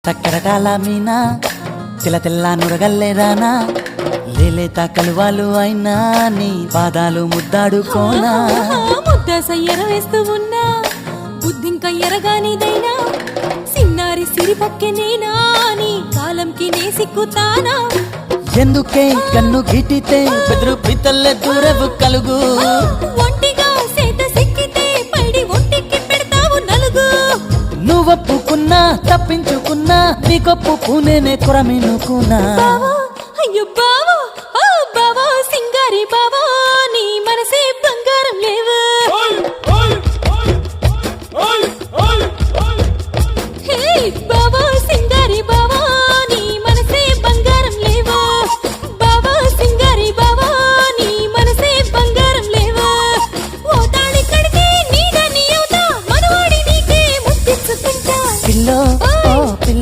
చక్కెరటాల మీనా తెల్ల తెల్ల నురగల్లే రానా లేలేత కలువాలు అయినా నీ పాదాలు ముద్దాడుకోనా ముద్ద సయ్యర వేస్తూ ఉన్నా బుద్ధింక ఎరగానిదైనా సిన్నారి సిరిపక్కె నేనా నీ కాలంకి నే సిక్కుతానా ఎందుకే కన్ను గిటితే బెదురు పితల్లే దూరవు కలుగు ఒంటిగా సేత సిక్కితే పైడి ఒంటికి పెడతావు నలుగు నువ్వొప్పుకున్నా తప్పించుకున్నా నీకొప్పు నేనే కొరమినుకున్నా అయ్యో బావా